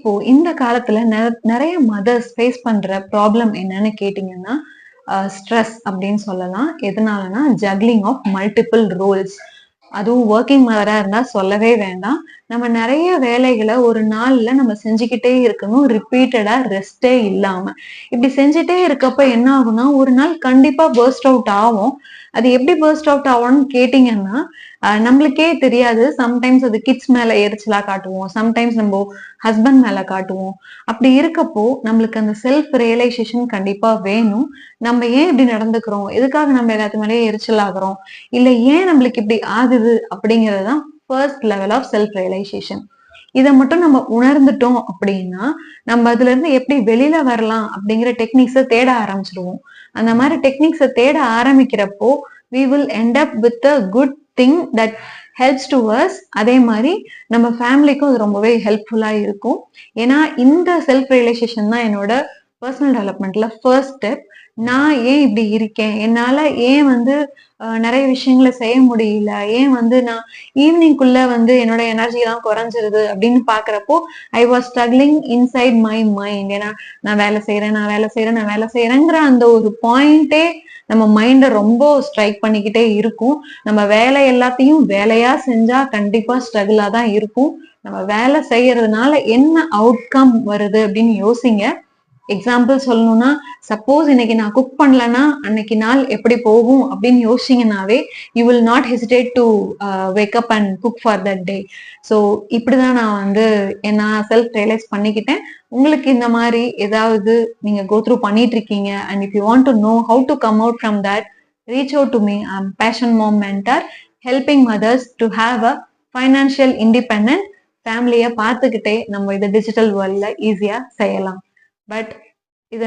இப்போ இந்த காலத்துல நிறைய மதர்ஸ் ஃபேஸ் பண்ற ப்ராப்ளம் என்னன்னு கேட்டீங்கன்னா, ஸ்ட்ரெஸ் அப்படின்னு சொல்லலாம். எதனாலனா ஜக்லிங் ஆஃப் மல்டிபிள் ரோல்ஸ். அதுவும் வொர்க்கிங் மதரா இருந்தா சொல்லவே வேண்டாம். நம்ம நெறைய வேலைகள ஒரு நாள்ல நம்ம செஞ்சுக்கிட்டே இருக்கணும். ரிப்பீட்டடா ரெஸ்ட்டே இல்லாம. இப்படி செஞ்சுட்டே இருக்கப்ப என்ன ஆகும்னா, ஒரு நாள் கண்டிப்பா பர்ஸ்ட் அவுட் ஆவோம். அது எப்படி பர்ஸ்ட் அவுட் ஆகும்னு கேட்டீங்கன்னா, நம்மளுக்கே தெரியாது. சம்டைம்ஸ் அது கிட்ஸ் மேல எரிச்சலா காட்டுவோம். சம்டைம்ஸ் நம்ப ஹஸ்பண்ட் மேல காட்டுவோம். அப்படி இருக்கப்போ, நம்மளுக்கு அந்த செல்ஃப் ரியலைசேஷன் கண்டிப்பா வேணும். நம்ம ஏன் இப்படி நடந்துக்கிறோம்? எதுக்காக நம்ம எல்லாத்து மேலயும் எரிச்சல் ஆகுறோம்? இல்ல ஏன் நம்மளுக்கு இப்படி ஆகுது? அப்படிங்கிறது தான் first level of self realisation. இத மட்டும் நம்ம உணர்ந்துட்டோம் அப்படின்னா, நம்ம அதுலருந்து எப்படி வெளில வரலாம் அப்படிங்கிற டெக்னிக்ஸ தேட ஆரம்பிச்சுருவோம். அந்த மாரி டெக்னிக்ஸ தேட ஆரம்பிக்கிறப்போ, we will end up with a good thing that helps to us. அதே மாரி நம்ம ஃபேமிலிக்கும் அது ரொம்பவே ஹெல்ப்ஃபுல்லா இருக்கும். ஏன்னா, இந்த செல்ஃப் ரியலைசேஷன் தான் என்னோட பெர்சனல் டெவலப்மெண்ட்ல ஃபர்ஸ்ட் ஸ்டெப். நான் ஏன் இப்படி இருக்கேன்? என்னால ஏன் வந்து நெறைய விஷயங்கள செய்ய முடியல? ஏன் வந்து நான் ஈவினிங்குள்ள வந்து என்னோட எனர்ஜிலாம் குறைஞ்சிருது அப்படின்னு பார்க்கிறப்போ, I was struggling inside my mind. ஏன்னா, நான் வேலை செய்றேன், நான் வேலை செய்றேன், நான் வேலை செய்றேங்கிற அந்த ஒரு பாயிண்டே நம்ம மைண்ட ரொம்ப ஸ்ட்ரைக் பண்ணிக்கிட்டே இருக்கும். நம்ம வேலை எல்லாத்தையும் வேலையா செஞ்சா கண்டிப்பா ஸ்ட்ரகிளா தான் இருக்கும். நம்ம வேலை செய்யறதுனால என்ன அவுட்கம் வருது அப்படின்னு யோசிங்க. எக்ஸாம்பிள் சொல்லணும்னா, சப்போஸ் இன்னைக்கு நான் குக் பண்ணலன்னா, அன்னைக்கு நாள் எப்படி போகும் அப்படின்னு யோசிச்சீங்கன்னாவே, you will not hesitate to wake up and cook for that day. So இப்படிதான் நான் வந்து நான் செல்ஃப் ரியலைஸ் பண்ணிக்கிட்டேன். உங்களுக்கு இந்த மாதிரி ஏதாவது நீங்க கோ த்ரூ பண்ணிட்டு இருக்கீங்க and if you want to know how to come out from that, reach out to me. I am passion mom mentor, helping mothers to have a financial independent ஃபேமிலிய பார்த்துக்கிட்டே நம்ம இதை டிஜிட்டல் வேர்ல்ட்ல ஈஸியா செய்யலாம். பட்